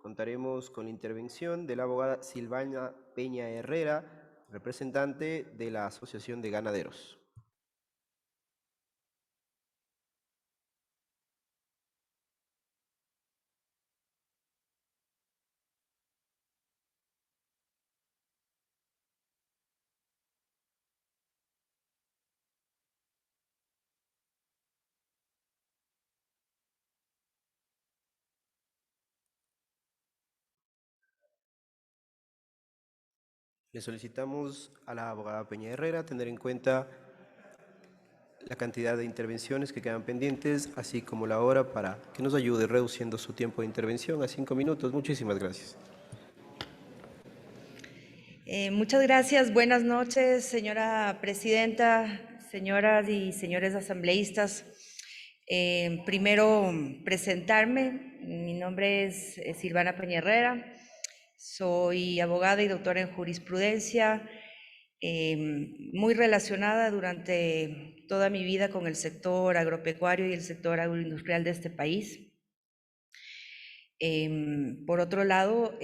contaremos con la intervención de la abogada Silvana Peña Herrera, representante de la Asociación de Ganaderos. Le solicitamos a la abogada Peña Herrera tener en cuenta la cantidad de intervenciones que quedan pendientes, así como la hora, para que nos ayude reduciendo su tiempo de intervención a 5 minutos. Muchísimas gracias. Muchas gracias. Buenas noches, señora presidenta, señoras y señores asambleístas. Primero, presentarme. Mi nombre es Silvana Peña Herrera. Soy abogada y doctora en jurisprudencia, muy relacionada durante toda mi vida con el sector agropecuario y el sector agroindustrial de este país. Por otro lado,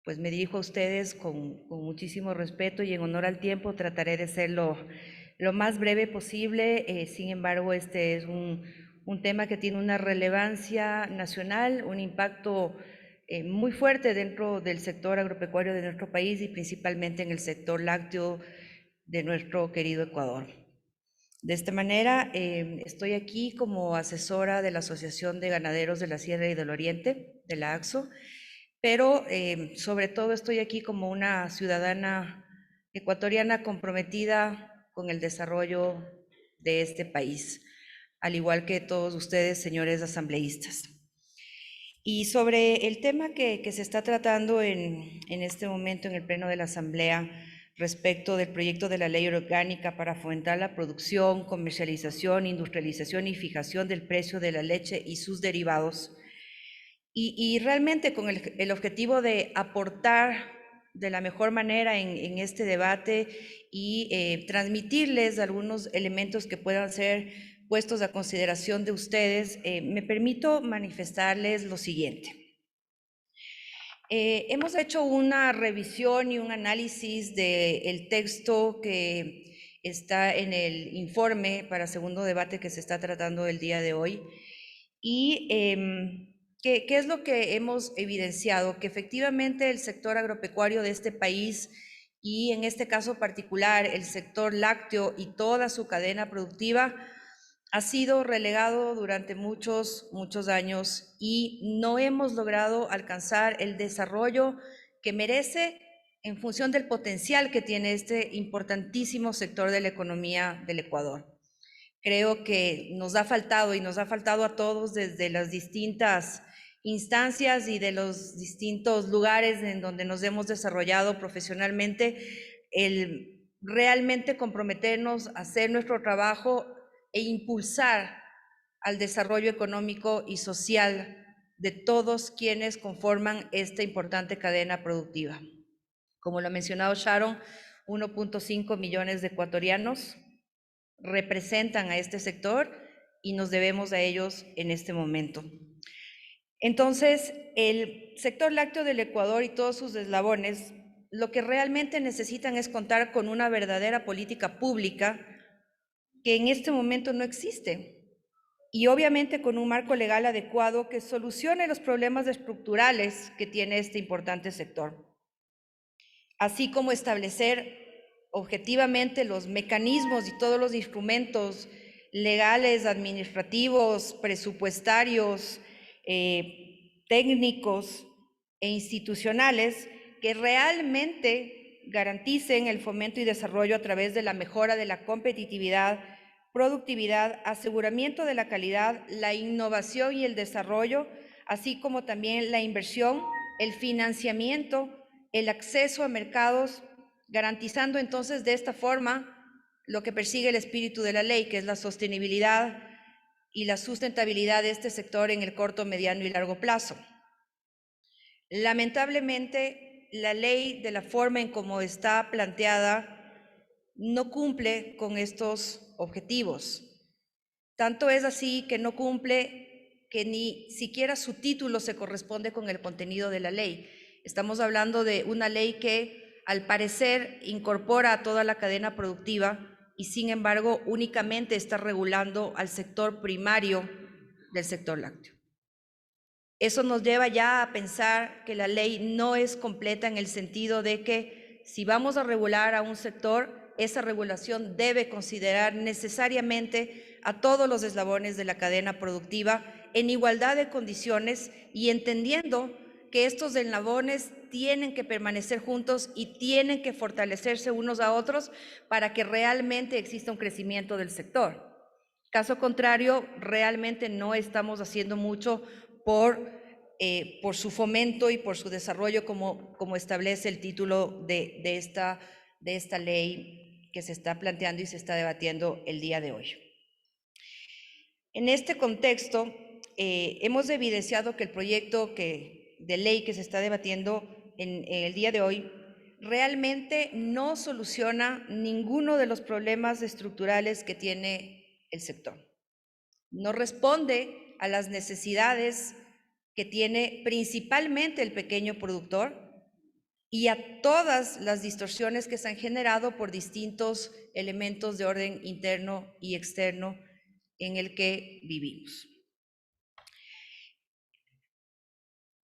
pues me dirijo a ustedes con muchísimo respeto y en honor al tiempo trataré de ser lo más breve posible. Sin embargo, este es un tema que tiene una relevancia nacional, un impacto muy fuerte dentro del sector agropecuario de nuestro país y principalmente en el sector lácteo de nuestro querido Ecuador. De esta manera, estoy aquí como asesora de la Asociación de Ganaderos de la Sierra y del Oriente, de la AXO, pero sobre todo estoy aquí como una ciudadana ecuatoriana comprometida con el desarrollo de este país, al igual que todos ustedes, señores asambleístas. Y sobre el tema que se está tratando en este momento en el Pleno de la Asamblea respecto del proyecto de la Ley Orgánica para fomentar la producción, comercialización, industrialización y fijación del precio de la leche y sus derivados, y realmente con el objetivo de aportar de la mejor manera en este debate y transmitirles algunos elementos que puedan ser puestos a consideración de ustedes, me permito manifestarles lo siguiente. Hemos hecho una revisión y un análisis del texto que está en el informe para segundo debate que se está tratando el día de hoy. Y ¿qué es lo que hemos evidenciado? Que efectivamente el sector agropecuario de este país y en este caso particular el sector lácteo y toda su cadena productiva ha sido relegado durante muchos años y no hemos logrado alcanzar el desarrollo que merece en función del potencial que tiene este importantísimo sector de la economía del Ecuador. Creo que nos ha faltado y nos ha faltado a todos desde las distintas instancias y de los distintos lugares en donde nos hemos desarrollado profesionalmente, el realmente comprometernos a hacer nuestro trabajo e impulsar al desarrollo económico y social de todos quienes conforman esta importante cadena productiva. Como lo ha mencionado Sharon, 1.5 millones de ecuatorianos representan a este sector y nos debemos a ellos en este momento. Entonces, el sector lácteo del Ecuador y todos sus eslabones, lo que realmente necesitan es contar con una verdadera política pública que en este momento no existe, y obviamente con un marco legal adecuado que solucione los problemas estructurales que tiene este importante sector, así como establecer objetivamente los mecanismos y todos los instrumentos legales, administrativos, presupuestarios, técnicos e institucionales que realmente garanticen el fomento y desarrollo a través de la mejora de la competitividad, productividad, aseguramiento de la calidad, la innovación y el desarrollo, así como también la inversión, el financiamiento, el acceso a mercados, garantizando entonces de esta forma lo que persigue el espíritu de la ley, que es la sostenibilidad y la sustentabilidad de este sector en el corto, mediano y largo plazo. Lamentablemente, la ley, de la forma en cómo está planteada, no cumple con estos objetivos. Tanto es así que no cumple que ni siquiera su título se corresponde con el contenido de la ley. Estamos hablando de una ley que, al parecer, incorpora a toda la cadena productiva y, sin embargo, únicamente está regulando al sector primario del sector lácteo. Eso nos lleva ya a pensar que la ley no es completa en el sentido de que si vamos a regular a un sector, esa regulación debe considerar necesariamente a todos los eslabones de la cadena productiva en igualdad de condiciones y entendiendo que estos eslabones tienen que permanecer juntos y tienen que fortalecerse unos a otros para que realmente exista un crecimiento del sector. Caso contrario, realmente no estamos haciendo mucho por su fomento y por su desarrollo como establece el título de esta ley que se está planteando y se está debatiendo el día de hoy. En este contexto, hemos evidenciado que el proyecto de ley que se está debatiendo en el día de hoy realmente no soluciona ninguno de los problemas estructurales que tiene el sector. No responde a las necesidades que tiene principalmente el pequeño productor y a todas las distorsiones que se han generado por distintos elementos de orden interno y externo en el que vivimos.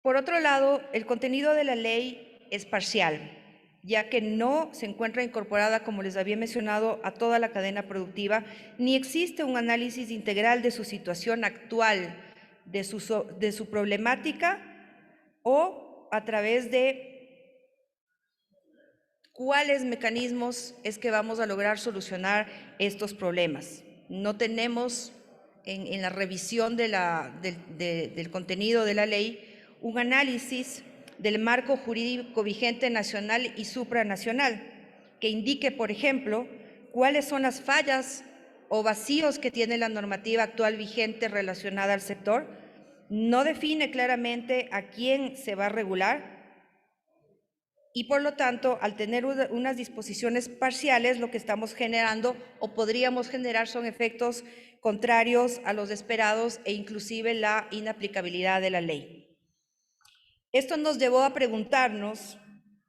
Por otro lado, el contenido de la ley es parcial, ya que no se encuentra incorporada, como les había mencionado, a toda la cadena productiva, ni existe un análisis integral de su situación actual, de su problemática, o a través de cuáles mecanismos es que vamos a lograr solucionar estos problemas. No tenemos en la revisión del contenido de la ley un análisis del marco jurídico vigente nacional y supranacional, que indique, por ejemplo, cuáles son las fallas o vacíos que tiene la normativa actual vigente relacionada al sector, no define claramente a quién se va a regular y, por lo tanto, al tener unas disposiciones parciales, lo que estamos generando o podríamos generar son efectos contrarios a los esperados e inclusive la inaplicabilidad de la ley. Esto nos llevó a preguntarnos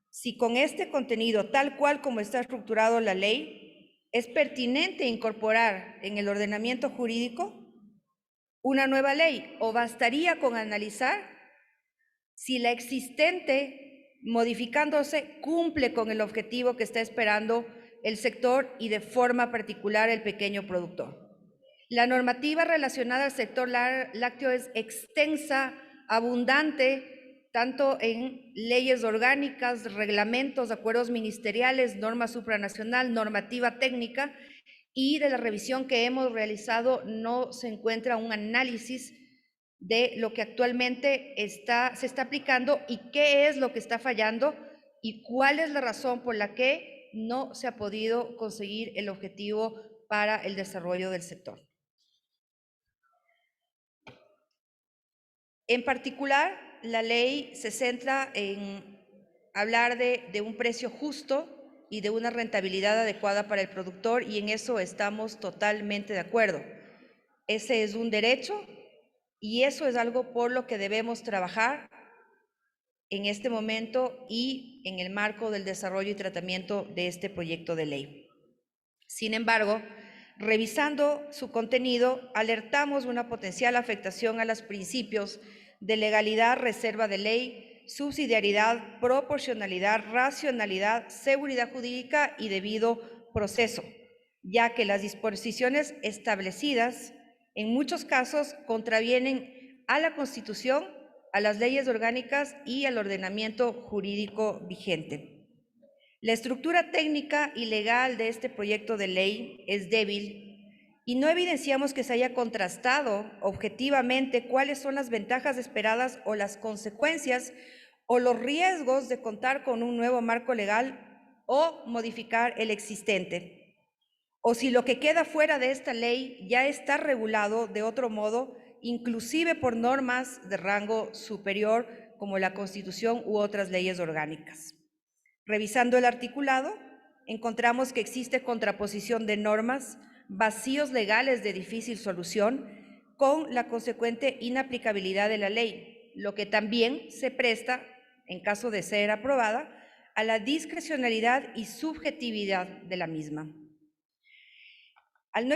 si con este contenido, tal cual como está estructurado la ley, es pertinente incorporar en el ordenamiento jurídico una nueva ley o bastaría con analizar si la existente, modificándose, cumple con el objetivo que está esperando el sector y de forma particular el pequeño productor. La normativa relacionada al sector lácteo es extensa, abundante, tanto en leyes orgánicas, reglamentos, acuerdos ministeriales, norma supranacional, normativa técnica, y de la revisión que hemos realizado no se encuentra un análisis de lo que actualmente se está aplicando y qué es lo que está fallando y cuál es la razón por la que no se ha podido conseguir el objetivo para el desarrollo del sector. En particular, la ley se centra en hablar de un precio justo y de una rentabilidad adecuada para el productor, y en eso estamos totalmente de acuerdo. Ese es un derecho y eso es algo por lo que debemos trabajar en este momento y en el marco del desarrollo y tratamiento de este proyecto de ley. Sin embargo, revisando su contenido, alertamos una potencial afectación a los principios de legalidad, reserva de ley, subsidiariedad, proporcionalidad, racionalidad, seguridad jurídica y debido proceso, ya que las disposiciones establecidas en muchos casos contravienen a la Constitución, a las leyes orgánicas y al ordenamiento jurídico vigente. La estructura técnica y legal de este proyecto de ley es débil y no evidenciamos que se haya contrastado objetivamente cuáles son las ventajas esperadas o las consecuencias o los riesgos de contar con un nuevo marco legal o modificar el existente, o si lo que queda fuera de esta ley ya está regulado de otro modo, inclusive por normas de rango superior como la Constitución u otras leyes orgánicas. Revisando el articulado, encontramos que existe contraposición de normas, vacíos legales de difícil solución, con la consecuente inaplicabilidad de la ley, lo que también se presta, en caso de ser aprobada, a la discrecionalidad y subjetividad de la misma. Al no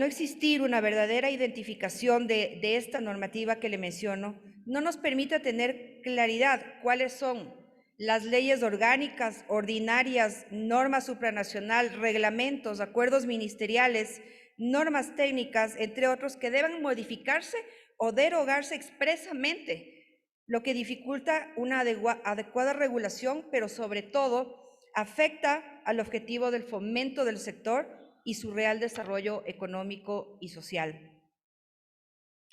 existir una verdadera identificación de esta normativa que le menciono, no nos permite tener claridad cuáles son las leyes orgánicas, ordinarias, normas supranacional, reglamentos, acuerdos ministeriales, normas técnicas, entre otros, que deban modificarse o derogarse expresamente, lo que dificulta una adecuada regulación, pero sobre todo afecta al objetivo del fomento del sector y su real desarrollo económico y social.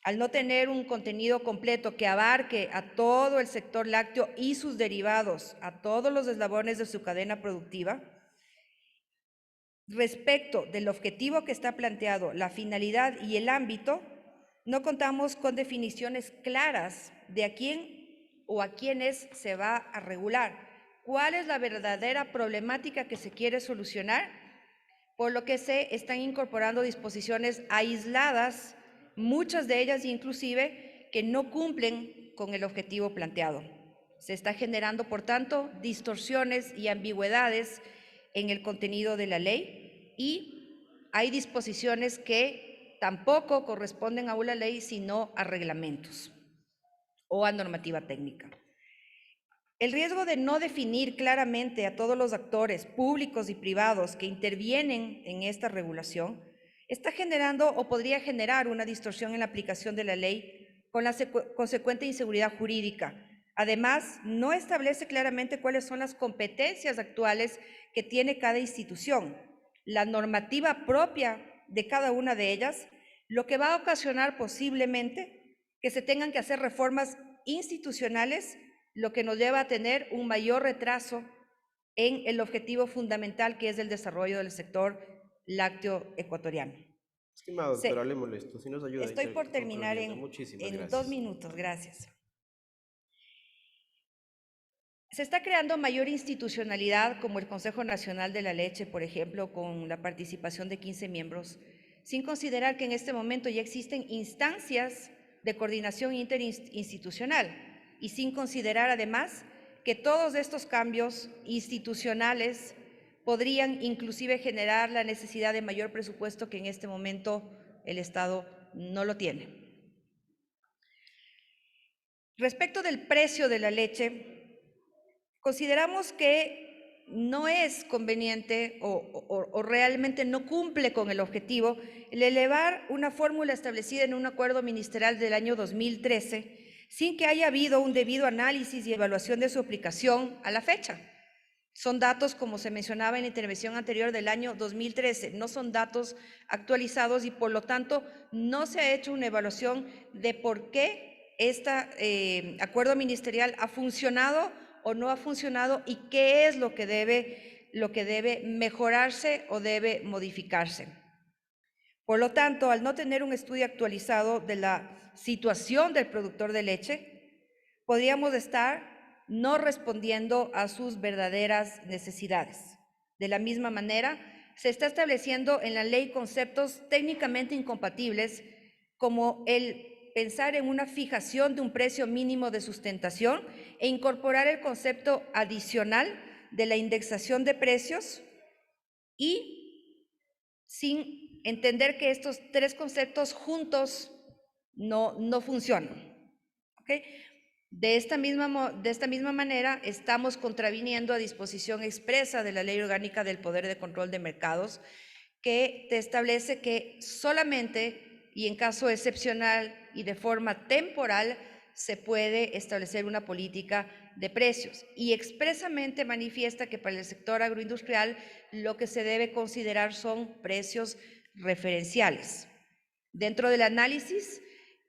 Al no tener un contenido completo que abarque a todo el sector lácteo y sus derivados, a todos los eslabones de su cadena productiva, respecto del objetivo que está planteado, la finalidad y el ámbito, no contamos con definiciones claras de a quién o a quiénes se va a regular, cuál es la verdadera problemática que se quiere solucionar, por lo que se están incorporando disposiciones aisladas, muchas de ellas inclusive que no cumplen con el objetivo planteado. Se está generando, por tanto, distorsiones y ambigüedades en el contenido de la ley y hay disposiciones que tampoco corresponden a una ley, sino a reglamentos o a normativa técnica. El riesgo de no definir claramente a todos los actores públicos y privados que intervienen en esta regulación está generando o podría generar una distorsión en la aplicación de la ley con la consecuente inseguridad jurídica. Además, no establece claramente cuáles son las competencias actuales que tiene cada institución, la normativa propia de cada una de ellas, lo que va a ocasionar posiblemente que se tengan que hacer reformas institucionales, lo que nos lleva a tener un mayor retraso en el objetivo fundamental que es el desarrollo del sector lácteo ecuatoriano. Estimada doctora, hablemosle esto, si nos ayuda a Estoy ir por terminar concluyendo. Muchísimas en 2 gracias. minutos, gracias. Se está creando mayor institucionalidad, como el Consejo Nacional de la Leche, por ejemplo, con la participación de 15 miembros, sin considerar que en este momento ya existen instancias de coordinación interinstitucional y sin considerar además que todos estos cambios institucionales podrían inclusive generar la necesidad de mayor presupuesto que en este momento el Estado no lo tiene. Respecto del precio de la leche, consideramos que no es conveniente o realmente no cumple con el objetivo el elevar una fórmula establecida en un acuerdo ministerial del año 2013 sin que haya habido un debido análisis y evaluación de su aplicación a la fecha. Son datos, como se mencionaba en la intervención anterior, del año 2013, no son datos actualizados y por lo tanto no se ha hecho una evaluación de por qué este acuerdo ministerial ha funcionado o no ha funcionado y qué es lo que debe mejorarse o debe modificarse. Por lo tanto, al no tener un estudio actualizado de la situación del productor de leche, podríamos estar no respondiendo a sus verdaderas necesidades. De la misma manera, se está estableciendo en la ley conceptos técnicamente incompatibles como el pensar en una fijación de un precio mínimo de sustentación e incorporar el concepto adicional de la indexación de precios y sin entender que estos tres conceptos juntos no funcionan. ¿Okay? De esta misma manera, estamos contraviniendo a disposición expresa de la Ley Orgánica del Poder de Control de Mercados, que te establece que solamente y en caso excepcional y de forma temporal se puede establecer una política de precios y expresamente manifiesta que para el sector agroindustrial lo que se debe considerar son precios referenciales. Dentro del análisis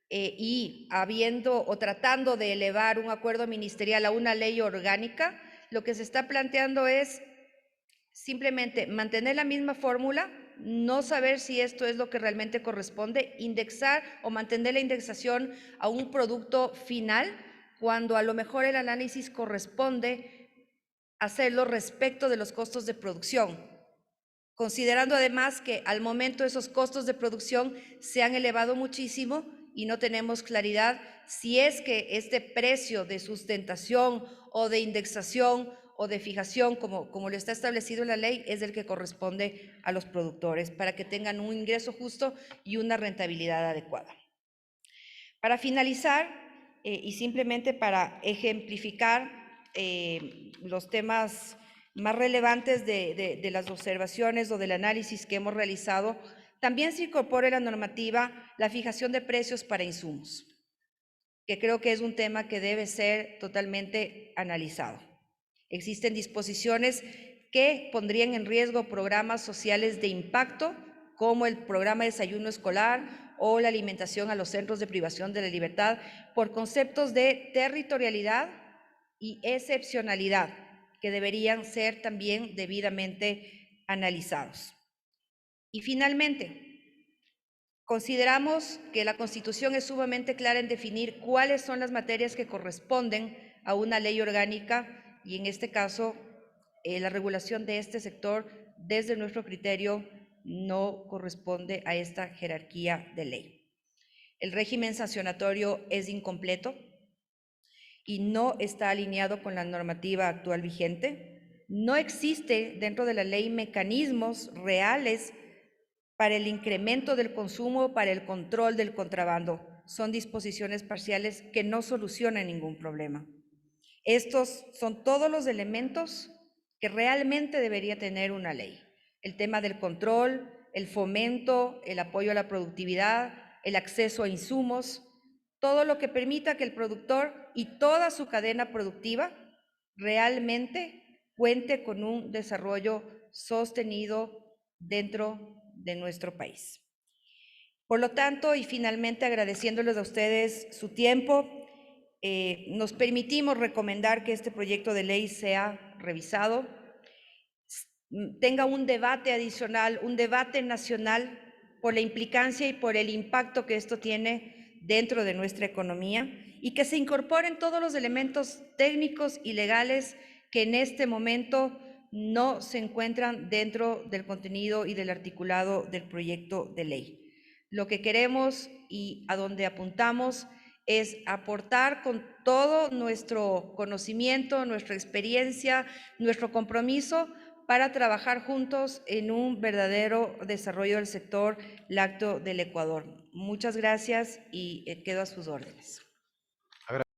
y habiendo o tratando de elevar un acuerdo ministerial a una ley orgánica, lo que se está planteando es simplemente mantener la misma fórmula, no saber si esto es lo que realmente corresponde, indexar o mantener la indexación a un producto final, cuando a lo mejor el análisis corresponde hacerlo respecto de los costos de producción. considerando además que al momento esos costos de producción se han elevado muchísimo y no tenemos claridad si es que este precio de sustentación o de indexación o de fijación, como lo está establecido en la ley, es el que corresponde a los productores para que tengan un ingreso justo y una rentabilidad adecuada. Para finalizar, y simplemente para ejemplificar los temas más relevantes de las observaciones o del análisis que hemos realizado, también se incorpora en la normativa la fijación de precios para insumos, que creo que es un tema que debe ser totalmente analizado. Existen disposiciones que pondrían en riesgo programas sociales de impacto, como el programa de desayuno escolar o la alimentación a los centros de privación de la libertad, por conceptos de territorialidad y excepcionalidad, que deberían ser también debidamente analizados. Y finalmente, consideramos que la Constitución es sumamente clara en definir cuáles son las materias que corresponden a una ley orgánica y en este caso la regulación de este sector desde nuestro criterio no corresponde a esta jerarquía de ley. El régimen sancionatorio es incompleto y no está alineado con la normativa actual vigente. No existe dentro de la ley mecanismos reales para el incremento del consumo, para el control del contrabando. Son disposiciones parciales que no solucionan ningún problema. Estos son todos los elementos que realmente debería tener una ley. El tema del control, el fomento, el apoyo a la productividad, el acceso a insumos, todo lo que permita que el productor y toda su cadena productiva realmente cuente con un desarrollo sostenido dentro de nuestro país. Por lo tanto, y finalmente agradeciéndoles a ustedes su tiempo, nos permitimos recomendar que este proyecto de ley sea revisado, tenga un debate adicional, un debate nacional por la implicancia y por el impacto que esto tiene dentro de nuestra economía y que se incorporen todos los elementos técnicos y legales que en este momento no se encuentran dentro del contenido y del articulado del proyecto de ley. Lo que queremos y a donde apuntamos es aportar con todo nuestro conocimiento, nuestra experiencia, nuestro compromiso para trabajar juntos en un verdadero desarrollo del sector lácteo del Ecuador. Muchas gracias y quedo a sus órdenes.